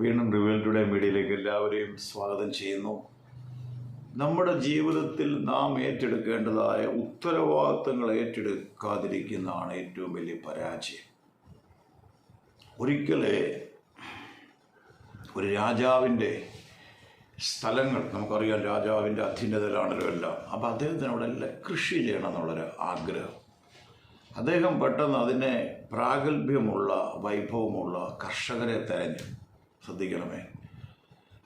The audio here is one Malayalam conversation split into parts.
വീണ്ടും റിവീൽ ടുഡേ മീഡിയയിലേക്ക് എല്ലാവരെയും സ്വാഗതം ചെയ്യുന്നു. നമ്മുടെ ജീവിതത്തിൽ നാം ഏറ്റെടുക്കേണ്ടതായ ഉത്തരവാദിത്തങ്ങൾ ഏറ്റെടുക്കാതിരിക്കുന്നതാണ് ഏറ്റവും വലിയ പരാജയം. ഒരിക്കലേ ഒരു രാജാവിൻ്റെ സ്ഥലങ്ങൾ നമുക്കറിയാം, രാജാവിൻ്റെ അധീനതയിലാണല്ലോ എല്ലാം. അപ്പോൾ അദ്ദേഹത്തിന് അവിടെ എല്ലാം കൃഷി ചെയ്യണം എന്നുള്ളൊരു ആഗ്രഹം. അദ്ദേഹം പെട്ടെന്ന് അതിനെ പ്രാഗൽഭ്യമുള്ള വൈഭവമുള്ള കർഷകരെ തിരഞ്ഞു. ശ്രദ്ധിക്കണമേ,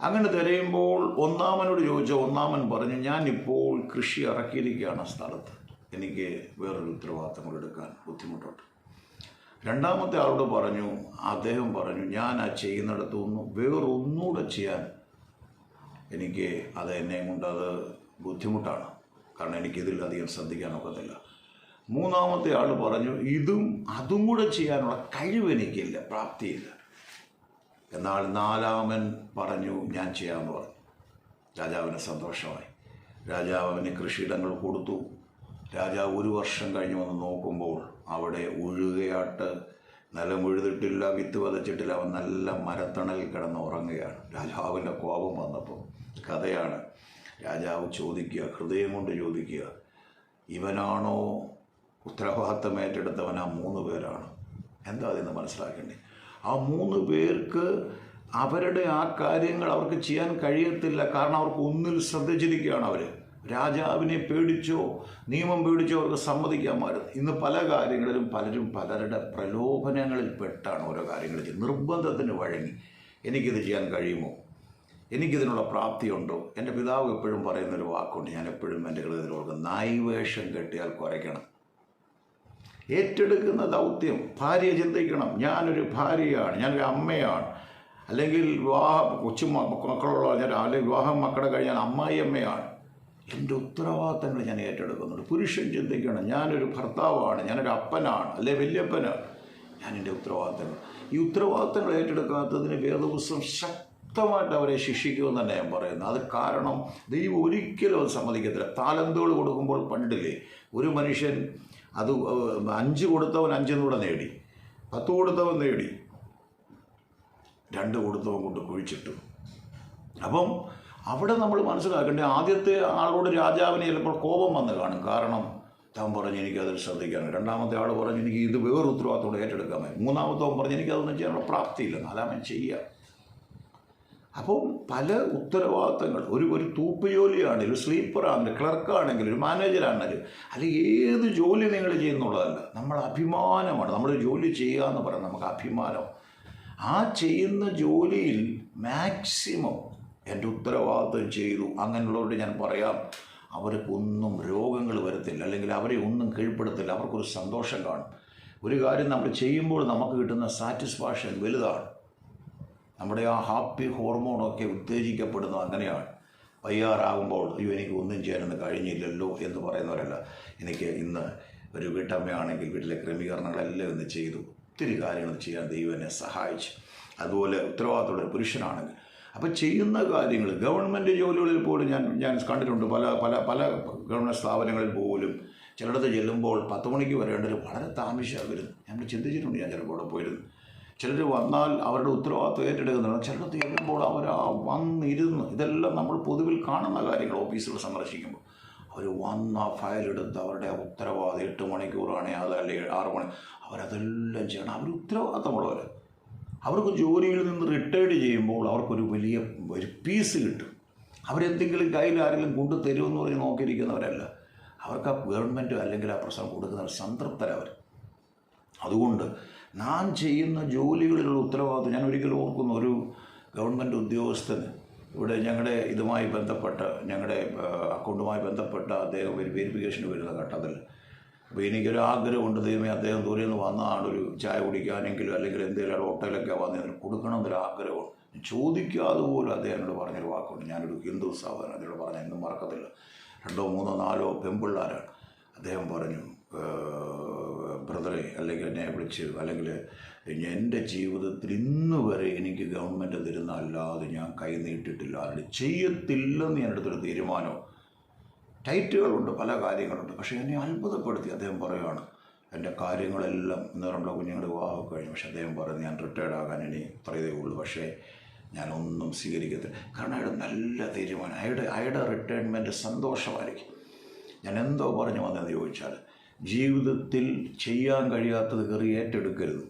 അങ്ങനെ തിരയുമ്പോൾ ഒന്നാമനോട് ചോദിച്ചാൽ ഒന്നാമൻ പറഞ്ഞു, ഞാനിപ്പോൾ കൃഷി ഇറക്കിയിരിക്കുകയാണ് സ്ഥലത്ത്, എനിക്ക് വേറൊരു ഉത്തരവാദിത്തങ്ങൾ എടുക്കാൻ ബുദ്ധിമുട്ടുണ്ട്. രണ്ടാമത്തെ ആളോട് പറഞ്ഞു, അദ്ദേഹം പറഞ്ഞു, ഞാൻ ആ ചെയ്യുന്നിടത്തു നിന്നും വേറൊന്നുകൂടെ ചെയ്യാൻ എനിക്ക് എന്നെ കൊണ്ട് അത് ബുദ്ധിമുട്ടാണ്, കാരണം എനിക്കിതിൽ അധികം ശ്രദ്ധിക്കാൻ ഒക്കത്തില്ല. മൂന്നാമത്തെ ആൾ പറഞ്ഞു, അതും കൂടെ ചെയ്യാനുള്ള കഴിവ് എനിക്കില്ല, പ്രാപ്തിയില്ല. എന്നാൽ നാലാമൻ പറഞ്ഞു, ഞാൻ ചെയ്യാമെന്ന് പറഞ്ഞു. രാജാവിന് സന്തോഷമായി. രാജാവ് അവന് കൃഷിയിടങ്ങൾ കൊടുത്തു. രാജാവ് 1 വർഷം കഴിഞ്ഞ് വന്ന് നോക്കുമ്പോൾ അവിടെ ഉഴുകയാട്ട്, നിലം ഉഴുതിട്ടില്ല, വിത്ത് വതച്ചിട്ടില്ല, അവൻ നല്ല മരത്തണലിൽ കിടന്ന് ഉറങ്ങുകയാണ്. രാജാവിൻ്റെ കോപം വന്നപ്പോൾ കഥയാണ്. രാജാവ് ചോദിക്കുക, ഹൃദയം കൊണ്ട് ചോദിക്കുക, ഇവനാണോ ഉത്തരവാദിത്തം ഏറ്റെടുത്തവൻ? ആ 3 പേരാണ്. എന്താ അതിന്ന് മനസ്സിലാക്കേണ്ടത്? ആ 3 പേർക്ക് അവരുടെ ആ കാര്യങ്ങൾ അവർക്ക് ചെയ്യാൻ കഴിയത്തില്ല. കാരണം അവർക്ക് ഒന്നിൽ ശ്രദ്ധിച്ചിരിക്കുകയാണ്. അവർ രാജാവിനെ പേടിച്ചോ നിയമം പേടിച്ചോ അവർക്ക് സമ്മതിക്കാമായിരുന്നു. ഇന്ന് പല കാര്യങ്ങളിലും പലരും പലരുടെ പ്രലോഭനങ്ങളിൽ പെട്ടാണ് ഓരോ കാര്യങ്ങൾ ചെയ്യുന്നത്. നിർബന്ധത്തിന് വഴങ്ങി എനിക്കിത് ചെയ്യാൻ കഴിയുമോ, എനിക്കിതിനുള്ള പ്രാപ്തിയുണ്ടോ? എൻ്റെ പിതാവ് എപ്പോഴും പറയുന്നൊരു വാക്കുണ്ട്, ഞാൻ എപ്പോഴും എൻ്റെ ഹൃദയത്തിൽ ഓർക്കും, നായ്വേഷം കെട്ടിയാൽ കുറയ്ക്കണം. ഏറ്റെടുക്കുന്ന ദൗത്യം ഭാര്യയെ ചിന്തിക്കണം, ഞാനൊരു ഭാര്യയാണ്, ഞാനൊരു അമ്മയാണ്, അല്ലെങ്കിൽ മക്കളുള്ള അല്ലെങ്കിൽ വിവാഹം മക്കളുടെ കഴിഞ്ഞാൽ അമ്മായി അമ്മയാണ്. എൻ്റെ ഉത്തരവാദിത്തങ്ങൾ ഞാൻ ഏറ്റെടുക്കുന്നുണ്ട്. പുരുഷൻ ചിന്തിക്കണം, ഞാനൊരു ഭർത്താവാണ്, ഞാനൊരു അപ്പനാണ്, അല്ലെ വല്യപ്പനാണ്, ഞാൻ എൻ്റെ ഉത്തരവാദിത്തങ്ങൾ. ഈ ഉത്തരവാദിത്തങ്ങൾ ഏറ്റെടുക്കാത്തതിന് വേദപുസ്തകം ശക്തമായിട്ട് അവരെ ശിക്ഷിക്കുമെന്ന് തന്നെ ഞാൻ പറയുന്നത്. അത് കാരണം ദൈവം ഒരിക്കലും അത് സമ്മതിക്കത്തില്ല. താലന്തുകൾ കൊടുക്കുമ്പോൾ പണ്ടില്ലേ, ഒരു മനുഷ്യൻ അത് 5 കൊടുത്തവൻ 5 കൂടെ നേടി, 10 കൊടുത്തവൻ നേടി, 2 കൊടുത്തവൻ കൊണ്ട് കുഴിച്ചിട്ടു. അപ്പം അവിടെ നമ്മൾ മനസ്സിലാക്കേണ്ടത്, ആദ്യത്തെ ആളോട് രാജാവിന് ചിലപ്പോൾ കോപം വന്ന് കാണും. കാരണം താൻ പറഞ്ഞു എനിക്കതിൽ ശ്രദ്ധിക്കാനും. രണ്ടാമത്തെ ആൾ പറഞ്ഞു എനിക്ക് ഇത് വേറെ ഉത്തരവാദിത്തോടെ ഏറ്റെടുക്കാമേ. മൂന്നാമത്തവൻ പറഞ്ഞു എനിക്കതൊന്നും ചെയ്യാനുള്ള പ്രാപ്തിയില്ല. നാലാമൻ ചെയ്യുക. അപ്പം പല ഉത്തരവാദിത്തങ്ങൾ, ഒരു തൂപ്പ് ജോലിയാണെങ്കിലും, ഒരു സ്ലീപ്പറാണെങ്കിലും, ക്ലർക്കാണെങ്കിലും, ഒരു മാനേജറാണെങ്കിലും, അല്ലെങ്കിൽ ഏത് ജോലി നിങ്ങൾ ചെയ്യുന്നുള്ളതല്ല, നമ്മൾ അഭിമാനമാണ്. നമ്മൾ ജോലി ചെയ്യുക എന്ന് പറയുന്നത് നമുക്ക് അഭിമാനം. ആ ചെയ്യുന്ന ജോലിയിൽ മാക്സിമം എൻ്റെ ഉത്തരവാദിത്തം ചെയ്തു. അങ്ങനെയുള്ളവരോട് ഞാൻ പറയാം, അവർക്കൊന്നും രോഗങ്ങൾ വരത്തില്ല, അല്ലെങ്കിൽ അവരെ ഒന്നും കീഴ്പ്പെടുത്തില്ല. അവർക്കൊരു സന്തോഷം കാണും. ഒരു കാര്യം നമ്മൾ ചെയ്യുമ്പോൾ നമുക്ക് കിട്ടുന്ന സാറ്റിസ്ഫാക്ഷൻ വലുതാണ്. നമ്മുടെ ആ ഹാപ്പി ഹോർമോണൊക്കെ ഉത്തേജിക്കപ്പെടുന്നത് അങ്ങനെയാണ്. വയ്യാറാകുമ്പോൾ അയ്യോ എനിക്ക് ഒന്നും ചെയ്യാനൊന്നും കഴിഞ്ഞില്ലല്ലോ എന്ന് പറയുന്നവരല്ല. എനിക്ക് ഇന്ന് ഒരു വീട്ടമ്മയാണെങ്കിൽ വീട്ടിലെ ക്രമീകരണങ്ങളെല്ലാം ഇന്ന് ചെയ്തു, ഒത്തിരി കാര്യങ്ങൾ ചെയ്യാൻ ദൈവം എന്നെ സഹായിച്ചു. അതുപോലെ ഉത്തരവാദിത്തമുള്ള ഒരു പുരുഷനാണെങ്കിൽ അപ്പോൾ ചെയ്യുന്ന കാര്യങ്ങൾ, ഗവൺമെൻറ് ജോലികളിൽ പോലും ഞാൻ കണ്ടിട്ടുണ്ട്. പല പല പല ഗവൺമെൻറ് സ്ഥാപനങ്ങളിൽ പോലും ചിലയിടത്ത് ചെല്ലുമ്പോൾ 10 മണിക്ക് വരേണ്ടത് വളരെ താമസിച്ചാണ് വരുന്നത്. ഞാൻ ചിന്തിച്ചിട്ടുണ്ട്, ഞാൻ ചിലപ്പോൾ അവിടെ പോയിരുന്നു. ചിലർ വന്നാൽ അവരുടെ ഉത്തരവാദിത്വം ഏറ്റെടുക്കുന്നുണ്ട്, ചിലടത്ത് ചെല്ലുമ്പോൾ അവർ വന്നിരുന്ന്, ഇതെല്ലാം നമ്മൾ പൊതുവിൽ കാണുന്ന കാര്യങ്ങൾ. ഓഫീസുകൾ സന്ദർശിക്കുമ്പോൾ അവർ വന്ന് ആ ഫയലെടുത്ത് അവരുടെ ഉത്തരവാദിത്തം 8 മണിക്കൂറാണെങ്കിൽ അത് അല്ലെങ്കിൽ 6 മണി, അവരതെല്ലാം ചെയ്യണം. അവർ ഉത്തരവാദിത്തമുള്ളവർ. അവർക്ക് ജോലിയിൽ നിന്ന് റിട്ടയർഡ് ചെയ്യുമ്പോൾ അവർക്കൊരു വലിയ പീസ് കിട്ടും. അവരെന്തെങ്കിലും കയ്യിൽ ആരെങ്കിലും കൊണ്ടു തരുമെന്ന് പറഞ്ഞ് നോക്കിയിരിക്കുന്നവരല്ല. അവർക്ക് ആ ഗവൺമെൻറ് അല്ലെങ്കിൽ ആ പ്രശ്നം കൊടുക്കുന്നവർ സംതൃപ്തരവർ. അതുകൊണ്ട് നാം ചെയ്യുന്ന ജോലികളിലുള്ള ഉത്തരവാദിത്വം, ഞാൻ ഒരിക്കലും ഓർക്കുന്നു, ഒരു ഗവൺമെൻറ് ഉദ്യോഗസ്ഥന് ഇവിടെ ഞങ്ങളുടെ ഇതുമായി ബന്ധപ്പെട്ട, ഞങ്ങളുടെ അക്കൗണ്ടുമായി ബന്ധപ്പെട്ട അദ്ദേഹം ഒരു വെരിഫിക്കേഷന് വരുന്ന ഘട്ടത്തിൽ, അപ്പോൾ എനിക്കൊരു ആഗ്രഹമുണ്ട്, ദൈവമേ അദ്ദേഹം ദൂരെ നിന്ന് വന്നതാണ്, ഒരു ചായ കുടിക്കാനെങ്കിലും അല്ലെങ്കിൽ എന്തെങ്കിലും ഹോട്ടലൊക്കെ വന്നതിന് കൊടുക്കണമെന്നൊരു ആഗ്രഹമുണ്ട്. ചോദിക്കാതെ പോലും അദ്ദേഹം എന്നോട് പറഞ്ഞൊരു വാക്കുണ്ട്. ഞാനൊരു ഹിന്ദു സഹോദരൻ അതിനോട് പറഞ്ഞാൽ എന്നും മറക്കത്തില്ല. 2, 3, 4 പെൺപിള്ളാരാണ്. അദ്ദേഹം പറഞ്ഞു, ബ്രദറെ, അല്ലെങ്കിൽ എന്നെ വിളിച്ച്, അല്ലെങ്കിൽ എൻ്റെ ജീവിതത്തിൽ ഇന്ന് വരെ എനിക്ക് ഗവൺമെൻറ് തരുന്ന അല്ലാതെ ഞാൻ കൈ നീട്ടിട്ടില്ല, ആരുടെ ചെയ്യത്തില്ലെന്ന് ഞാൻ എടുത്തൊരു തീരുമാനം. ടൈറ്റുകളുണ്ട്, പല കാര്യങ്ങളുണ്ട്. പക്ഷേ എന്നെ അത്ഭുതപ്പെടുത്തി. അദ്ദേഹം പറയുകയാണ്, എൻ്റെ കാര്യങ്ങളെല്ലാം ഇന്ന് നമ്മുടെ കുഞ്ഞുങ്ങളുടെ വിവാഹമൊക്കെ കഴിഞ്ഞു. പക്ഷേ അദ്ദേഹം പറഞ്ഞു, ഞാൻ റിട്ടയർഡ് ആകാൻ ഇനി ഇത്രയേ ഉള്ളൂ, പക്ഷേ ഞാനൊന്നും സ്വീകരിക്കത്തില്ല. കാരണം അയാളുടെ നല്ല തീരുമാനം, അയാളുടെ റിട്ടയർമെൻറ്റ് സന്തോഷമായിരിക്കും. ഞാൻ എന്തോ പറഞ്ഞു വന്നതെന്ന് ചോദിച്ചാൽ, ജീവിതത്തിൽ ചെയ്യാൻ കഴിയാത്തത് കയറി ഏറ്റെടുക്കരുത്.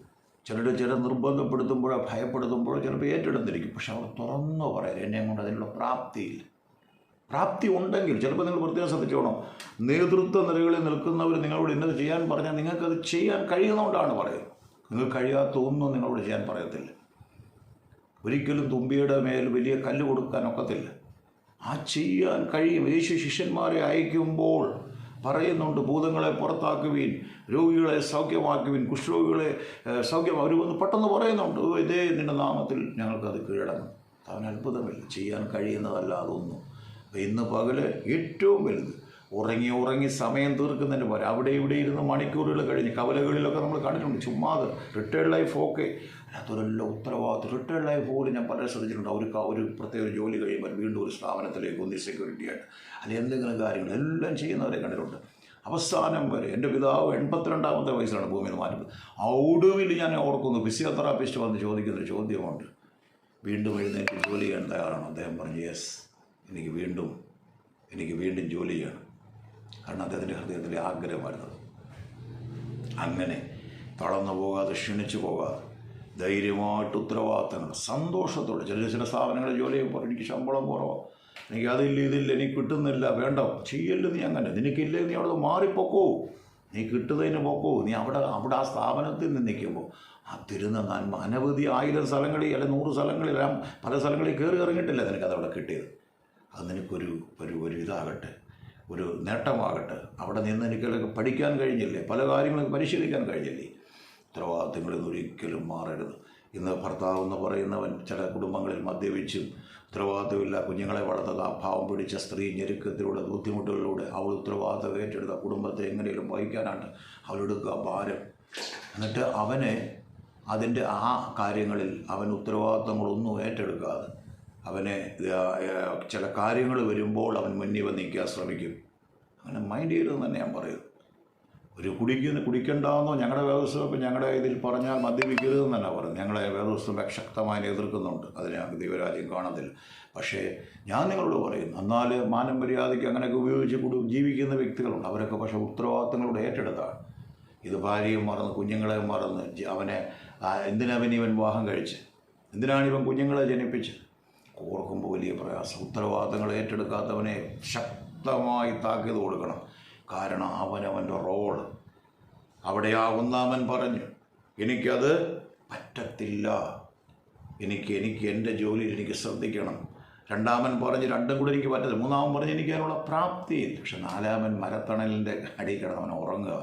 ചില നിർബന്ധപ്പെടുത്തുമ്പോഴോ ഭയപ്പെടുത്തുമ്പോഴോ ചിലപ്പോൾ ഏറ്റെടുത്തിരിക്കും. പക്ഷെ അവർ തുറന്നു പറയാം, എന്നെ കൊണ്ട് അതിനുള്ള പ്രാപ്തിയില്ല. പ്രാപ്തി ഉണ്ടെങ്കിൽ ചിലപ്പോൾ നിങ്ങൾ പ്രത്യേകം ശ്രദ്ധിച്ചോണം, നേതൃത്വ നിലകളിൽ നിൽക്കുന്നവർ നിങ്ങളോട് ഇന്നത് ചെയ്യാൻ പറഞ്ഞാൽ നിങ്ങൾക്കത് ചെയ്യാൻ കഴിയുന്നതുകൊണ്ടാണ് പറയുന്നത്. നിങ്ങൾക്ക് കഴിയാത്ത ഒന്നും നിങ്ങളോട് ചെയ്യാൻ പറയത്തില്ല. ഒരിക്കലും തുമ്പിയുടെ മേൽ വലിയ കല്ല് കൊടുക്കാൻ ഒക്കത്തില്ല. ആ ചെയ്യാൻ കഴിയും. യേശു ശിഷ്യന്മാരെ അയക്കുമ്പോൾ പറയുന്നുണ്ട്, ഭൂതങ്ങളെ പുറത്താക്കുവീൻ, രോഗികളെ സൗഖ്യമാക്കുവീൻ, കുഷ്ഠരോഗികളെ അവർ വന്ന് പെട്ടെന്ന് പറയുന്നുണ്ട്, ഇതേ നിൻ്റെ നാമത്തിൽ ഞങ്ങൾക്കത് കീഴടങ്ങും. അവൻ അത്ഭുതമില്ല, ചെയ്യാൻ കഴിയുന്നതല്ല അതൊന്നും. ഇന്ന് പകല് ഏറ്റവും വലുത് ഉറങ്ങി സമയം തീർക്കുന്നതിന് പോലെ അവിടെ ഇവിടെ ഇരുന്ന് മണിക്കൂറുകൾ കഴിഞ്ഞ് കവലകളിലൊക്കെ നമ്മൾ കണ്ടിട്ടുണ്ട്. ചുമ്മാതെ റിട്ടയർഡ് ലൈഫ് ഓക്കെ, അതിനകത്തൊരെല്ലാം ഉത്തരവാദിത്വം. റിട്ടയർഡ് ലൈഫ് പോലും ഞാൻ പലരും ശ്രദ്ധിച്ചിട്ടുണ്ട്. ഒരു പ്രത്യേക ജോലി കഴിയുമ്പോൾ വീണ്ടും ഒരു സ്ഥാപനത്തിലേക്ക് ഒന്നി സെക്യൂരിറ്റിയായിട്ട് അല്ലെങ്കിൽ എന്തെങ്കിലും കാര്യങ്ങൾ എല്ലാം ചെയ്യുന്നവരെ കണ്ടിട്ടുണ്ട്. അവസാനം വരെ എൻ്റെ പിതാവ് 82-ാമത്തെ വയസ്സിലാണ് ഭൂമിയിൽ നിന്ന് മാറ്റുന്നത്. ഒടുവിൽ ഞാൻ ഓർക്കുന്നു, ഫിസിയോതെറാപ്പിസ്റ്റ് വന്ന് ചോദിക്കുന്നൊരു ചോദ്യമുണ്ട്, വീണ്ടും എഴുന്നേറ്റ് ജോലി ചെയ്യാൻ തയ്യാറാണോ? അദ്ദേഹം പറഞ്ഞു, യെസ്, എനിക്ക് വീണ്ടും ജോലി ചെയ്യണം. കാരണം അദ്ദേഹത്തിൻ്റെ ഹൃദയത്തിലെ ആഗ്രഹമായിരുന്നത്. അങ്ങനെ തളർന്നു പോകാതെ, ക്ഷണിച്ചു പോകാതെ, ധൈര്യമായിട്ട് ഉത്തരവാദിത്തങ്ങൾ സന്തോഷത്തോടെ. ചില സ്ഥാപനങ്ങളിൽ ജോലി ചെയ്യുമ്പോൾ എനിക്ക് ശമ്പളം കുറവാണ്, എനിക്ക് ഇതില്ല, എനിക്ക് കിട്ടുന്നില്ല, വേണ്ട ചെയ്യല്ലോ, നീ അങ്ങനെ, നിനക്കില്ലേ, നീ അവിടെ മാറിപ്പോക്കോ, നീ കിട്ടുന്നതിന് പോക്കോ. നീ അവിടെ ആ സ്ഥാപനത്തിൽ നിന്ന് നിൽക്കുമ്പോൾ ആ തരുന്ന നന്മ അനവധി 1000 സ്ഥലങ്ങളിൽ അല്ലെങ്കിൽ 100 സ്ഥലങ്ങളിലെല്ലാം പല സ്ഥലങ്ങളിൽ കയറി ഇറങ്ങിയിട്ടില്ല നിനക്കതവിടെ കിട്ടിയത്. അത് നിനക്കൊരു ഇതാകട്ടെ, ഒരു നേട്ടമാകട്ടെ. അവിടെ നിന്ന് എനിക്ക് പഠിക്കാൻ കഴിഞ്ഞില്ലേ, പല കാര്യങ്ങളും പരിശീലിക്കാൻ കഴിഞ്ഞില്ലേ. ഉത്തരവാദിത്തങ്ങളിൽ നിന്ന് ഒരിക്കലും മാറരുത്. ഇന്ന് ഭർത്താവ് എന്ന് പറയുന്നവൻ ചില കുടുംബങ്ങളിൽ മദ്യപിച്ചും ഉത്തരവാദിത്തമില്ല കുഞ്ഞുങ്ങളെ വളർത്തുക, അഭാവം പിടിച്ച സ്ത്രീ ഞെരുക്കത്തിലൂടെ ബുദ്ധിമുട്ടുകളിലൂടെ അവൾ ഉത്തരവാദിത്തം ഏറ്റെടുത്ത കുടുംബത്തെ എങ്ങനെയും വഹിക്കാനാണ് അവളെടുക്കുക ഭാരം. എന്നിട്ട് അവനെ അതിൻ്റെ ആ കാര്യങ്ങളിൽ അവൻ ഉത്തരവാദിത്തങ്ങളൊന്നും ഏറ്റെടുക്കാതെ അവനെ ചില കാര്യങ്ങൾ വരുമ്പോൾ അവൻ മുന്നിൽ വന്ന് നിൽക്കാൻ ശ്രമിക്കും. അങ്ങനെ മൈൻഡ് ചെയ്യരുതെന്ന് തന്നെ ഞാൻ പറയും. ഒരു കുടിക്കണ്ടെന്നോ ഞങ്ങളുടെ വ്യവസ്ഥ ഇപ്പം ഞങ്ങളുടെ ഇതിൽ പറഞ്ഞാൽ മദ്യപിക്കരുതെന്ന് തന്നെ പറയും. ഞങ്ങളെ വ്യവസ്ഥ ശക്തമായി എതിർക്കുന്നുണ്ട്, അതിനെ ദൈവരാജ്യം കാണത്തില്ല. പക്ഷേ ഞാൻ നിങ്ങളോട് പറയും, എന്നാൽ മാനം മര്യാദയ്ക്ക് അങ്ങനെയൊക്കെ ഉപയോഗിച്ച് ജീവിക്കുന്ന വ്യക്തികളുണ്ട്. അവരൊക്കെ പക്ഷേ ഉത്തരവാദിത്തങ്ങളോട് ഏറ്റെടുത്താണ്. ഇത് ഭാര്യയും മറന്ന് കുഞ്ഞുങ്ങളെ മറന്ന് അവനെ എന്തിനവനിവൻ വിവാഹം കഴിച്ച്, എന്തിനാണിവൻ കുഞ്ഞുങ്ങളെ ജനിപ്പിച്ച്, ഓർക്കുമ്പോൾ വലിയ പ്രയാസം. ഉത്തരവാദിത്തങ്ങൾ ഏറ്റെടുക്കാത്തവനെ ശക്തമായി താക്കീത് കൊടുക്കണം. കാരണം അവനവൻ്റെ റോള് അവിടെ. ആ ഒന്നാമൻ പറഞ്ഞു, എനിക്കത് പറ്റത്തില്ല, എനിക്ക് എൻ്റെ ജോലിയിൽ എനിക്ക് ശ്രദ്ധിക്കണം. രണ്ടാമൻ പറഞ്ഞ് രണ്ടും കൂടെ എനിക്ക് പറ്റത്തില്ല. മൂന്നാമൻ പറഞ്ഞ് എനിക്ക് അതിനുള്ള പ്രാപ്തിയില്ല. പക്ഷെ നാലാമൻ മരത്തണലിൻ്റെ അടിയിൽ കിടന്നവൻ ഉറങ്ങുക,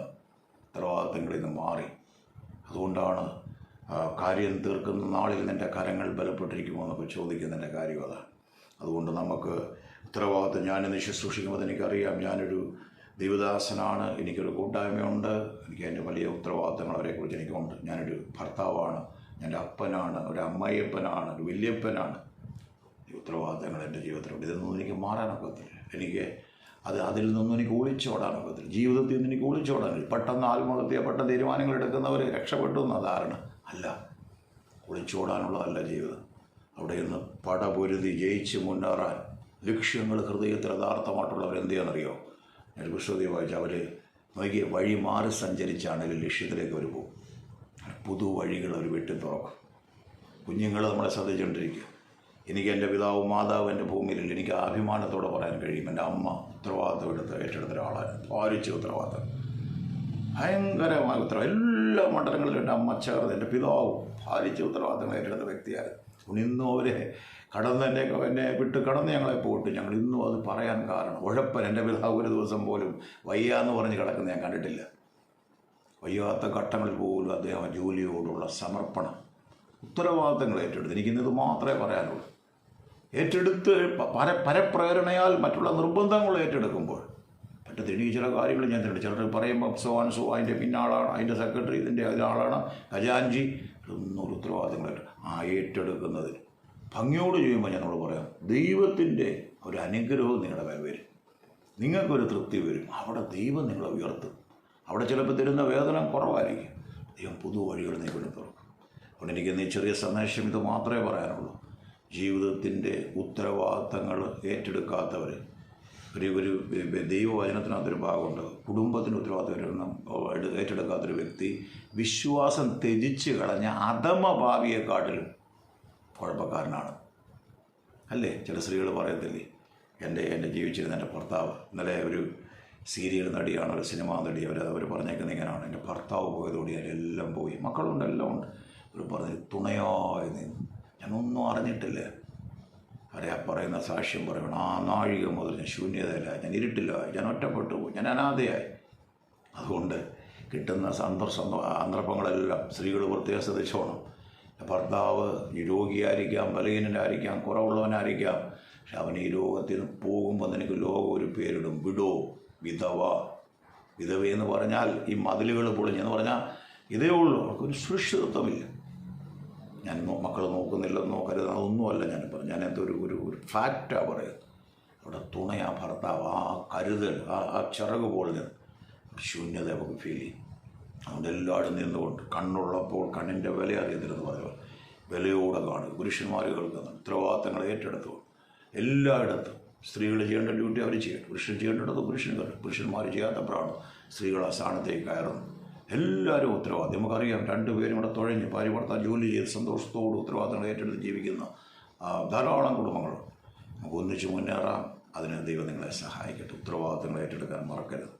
ഉത്തരവാദിത്തങ്ങളിൽ നിന്ന് മാറി. അതുകൊണ്ടാണ് കാര്യം തീർക്കുന്ന നാളിൽ നിൻ്റെ കരങ്ങൾ ബലപ്പെട്ടിരിക്കുമോ എന്നൊക്കെ ചോദിക്കുന്നതിൻ്റെ കാര്യം അതാണ്. അതുകൊണ്ട് നമുക്ക് ഉത്തരവാദിത്തം, ഞാനിന്ന് ശുശ്രൂഷിക്കുമ്പോൾ എനിക്കറിയാം, ഞാനൊരു ദൈവദാസനാണ്, എനിക്കൊരു കൂട്ടായ്മയുണ്ട്, എനിക്ക് അതിൻ്റെ വലിയ ഉത്തരവാദിത്തങ്ങൾ അവരെക്കുറിച്ച് എനിക്കുണ്ട്. ഞാനൊരു ഭർത്താവാണ്, എൻ്റെ അപ്പനാണ്, ഒരു അമ്മായിയപ്പനാണ്, ഒരു വല്യപ്പനാണ്. ഈ ഉത്തരവാദിത്തങ്ങൾ എൻ്റെ ജീവിതത്തിലുണ്ട്. ഇതൊന്നും എനിക്ക് മാറാനൊക്കത്തില്ല. എനിക്ക് അതിൽ നിന്നും എനിക്ക് ഒളിച്ചോടാനൊക്കത്തില്ല. ജീവിതത്തിൽ നിന്ന് എനിക്ക് ഒളിച്ചോടാനില്ല. പെട്ടെന്ന് ആത്മഹത്യ, പെട്ടെന്ന് തീരുമാനങ്ങൾ എടുക്കുന്നവർ രക്ഷപ്പെട്ടു എന്ന ധാരണ അല്ല. ഒളിച്ചോടാനുള്ളതല്ല ജീവിതം. അവിടെ നിന്ന് പടപൊരുതി ജയിച്ച് മുന്നേറാൻ ലക്ഷ്യങ്ങൾ ഹൃദയത്തിൽ യഥാർത്ഥമായിട്ടുള്ളവരെന്ത് ചെയ്യാന്നറിയോ? ഞാൻ പുസ്തകത്തിൽ വായിച്ച അവർ നോക്കിയ വഴി മാറി സഞ്ചരിച്ചാണെങ്കിൽ ലക്ഷ്യത്തിലേക്ക് അവർ പോകും. പുതുവഴികൾ അവർ വെട്ടി തുറക്കും. കുഞ്ഞുങ്ങൾ നമ്മളെ ശ്രദ്ധിച്ചുകൊണ്ടിരിക്കുക. എനിക്ക് എൻ്റെ പിതാവ് മാതാവ് എൻ്റെ ഭൂമിയിലില്ല. എനിക്ക് അഭിമാനത്തോടെ പറയാൻ കഴിയും, എൻ്റെ അമ്മ ഉത്തരവാദിത്തം ഏറ്റെടുത്ത ഒരാളാണ്. ഭാരിച്ച ഉത്തരവാദിത്തം, ഭയങ്കരമായ ഉത്തരവാദിത്തം. എല്ലാ മണ്ഡലങ്ങളിലും എൻ്റെ അമ്മ ചേർന്ന്, എൻ്റെ പിതാവ് ഭാരിച്ച ഉത്തരവാദിത്തങ്ങൾ ഏറ്റെടുത്ത വ്യക്തിയായിരുന്നു. ഇന്നും അവരെ എന്നെ വിട്ട് കടന്ന് ഞങ്ങളെ പോയിട്ട് ഞങ്ങൾ ഇന്നും അത് പറയാൻ കാരണം, ഉഴപ്പൻ എൻ്റെ പിതാവ് ഒരു ദിവസം പോലും വയ്യാന്ന് പറഞ്ഞ് കിടക്കുന്ന ഞാൻ കണ്ടിട്ടില്ല. വയ്യാത്ത ഘട്ടങ്ങളിൽ പോലും അദ്ദേഹം ജോലിയോടുള്ള സമർപ്പണം, ഉത്തരവാദിത്തങ്ങൾ ഏറ്റെടുത്ത്. എനിക്കിന്നത് മാത്രമേ പറയാനുള്ളൂ. ഏറ്റെടുത്ത് പരപ്രേരണയാൽ മറ്റുള്ള നിർബന്ധങ്ങൾ ഏറ്റെടുക്കുമ്പോൾ പറ്റത്ത്. എനിക്ക് ചില കാര്യങ്ങൾ ഞാൻ തിരഞ്ഞെടുത്തു. ചിലർ പറയുമ്പോൾ സോ അതിൻ്റെ പിന്നാളാണ്, അതിൻ്റെ സെക്രട്ടറി, ഇതിൻ്റെ അതിനാളാണ്, ഖജാൻജി, ഇതൊന്നും ഒരു ഉത്തരവാദിത്തങ്ങൾ ഏറ്റെടുക്കുന്നതിന് ഭംഗിയോട് ചെയ്യുമ്പോൾ ഞങ്ങളോട് പറയാം, ദൈവത്തിൻ്റെ ഒരു അനുഗ്രഹവും നിങ്ങളുടെ മേൽ വരും, നിങ്ങൾക്കൊരു തൃപ്തി വരും. അവിടെ ദൈവം നിങ്ങളെ ഉയർത്തും. അവിടെ ചിലപ്പോൾ തരുന്ന വേതനം കുറവായിരിക്കും, ദൈവം പുതുവഴികൾ നിങ്ങൾക്ക് തുറക്കും. അതുകൊണ്ട് എനിക്ക് ഈ ചെറിയ സന്ദേശം ഇത് മാത്രമേ പറയാനുള്ളൂ. ജീവിതത്തിൻ്റെ ഉത്തരവാദിത്തങ്ങൾ ഏറ്റെടുക്കാത്തവർ, ഒരു ദൈവവചനത്തിനകത്തൊരു ഭാഗമുണ്ട്, കുടുംബത്തിന് ഉത്തരവാദിത്തം ഏറ്റെടുക്കാത്തൊരു വ്യക്തി വിശ്വാസം ത്യജിച്ച് കളഞ്ഞ അധമഭാവിയെക്കാട്ടിലും കുഴപ്പക്കാരനാണ്. അല്ലേ? ചില സ്ത്രീകൾ പറയത്തില്ലേ, എൻ്റെ ജീവിച്ചിരുന്ന എൻ്റെ ഭർത്താവ്, ഇന്നലെ ഒരു സീരിയൽ നടിയാണ്, ഒരു സിനിമാ നടി, അവർ പറഞ്ഞേക്കുന്നത് ഇങ്ങനെയാണ്, എൻ്റെ ഭർത്താവ് പോയതോടെ എല്ലാം പോയി, മക്കളുണ്ട്, എല്ലാം ഉണ്ട്. അവർ പറഞ്ഞ് തുണയായി നിന്ന്, ഞാനൊന്നും അറിഞ്ഞിട്ടില്ല. അവരെ പറയുന്ന സാക്ഷ്യം പറയണം, ആ നാഴിക മുതൽ ഞാൻ ശൂന്യതയില്ല, ഞാൻ ഇരുട്ടില്ലായി, ഞാൻ ഒറ്റപ്പെട്ടു പോയി, ഞാൻ അനാഥയായി. അതുകൊണ്ട് കിട്ടുന്ന സന്ദർഭങ്ങളെല്ലാം സ്ത്രീകൾ പ്രത്യേകം ശ്രദ്ധിച്ചോണം. ഭർത്താവ് രോഗിയായിരിക്കാം, ബലഹീനനായിരിക്കാം, കുറവുള്ളവനായിരിക്കാം, പക്ഷെ അവൻ ഈ ലോകത്തിൽ പോകുമ്പോൾ നിനക്ക് ലോകം ഒരു പേരിടും, വിടോ, വിധവ. വിധവയെന്ന് പറഞ്ഞാൽ ഈ മതിലുകൾ പൊളിഞ്ഞെന്ന് പറഞ്ഞാൽ ഇതേ ഉള്ളൂ, അവർക്കൊരു സുരക്ഷിതത്വമില്ല. ഞാൻ മക്കൾ നോക്കുന്നില്ലെന്നോ കരുതുന്ന അതൊന്നുമല്ല ഞാൻ പറഞ്ഞു, ഞാൻ എന്തൊരു ഒരു ഫാക്റ്റാണ് പറയുന്നത്. അവിടെ തുണയാ ഭർത്താവ്, ആ കരുതൽ, ആ ചിറക് പൊളിഞ്ഞത്, ശൂന്യത നമുക്ക് ഫീൽ ചെയ്യും. അതുകൊണ്ട് എല്ലാവരും നിന്നുകൊണ്ട് കണ്ണുള്ളപ്പോൾ കണ്ണിൻ്റെ വില അറിയത്തില്ലെന്ന് പറയുമ്പോൾ വിലയോടെ കാണുക. പുരുഷന്മാർ കേൾക്കുന്നുണ്ട്, ഉത്തരവാദിത്തങ്ങൾ ഏറ്റെടുത്തുകൊണ്ട് എല്ലായിടത്തും സ്ത്രീകൾ ചെയ്യേണ്ട ഡ്യൂട്ടി അവർ ചെയ്യട്ടെ, പുരുഷൻ ചെയ്യേണ്ടത് പുരുഷന്മാർ ചെയ്യാത്തപ്പോഴാണ് സ്ത്രീകൾ ആ സ്ഥാനത്തേക്ക് കയറുന്നത്. എല്ലാവരും ഉത്തരവാദിത്തം, നമുക്കറിയാം, രണ്ടുപേരും കൂടെ തുഴഞ്ഞ് ഭാര്യ ഭർത്താവ് ജോലി ചെയ്ത് സന്തോഷത്തോട് ഉത്തരവാദിത്തങ്ങൾ ഏറ്റെടുത്ത് ജീവിക്കുന്ന ധാരാളം കുടുംബങ്ങളുണ്ട്. നമുക്ക് ഒന്നിച്ച് മുന്നേറാം. അതിന് ദൈവം നിങ്ങളെ സഹായിക്കട്ടെ. ഉത്തരവാദിത്തങ്ങൾ ഏറ്റെടുക്കാൻ മറക്കരുത്.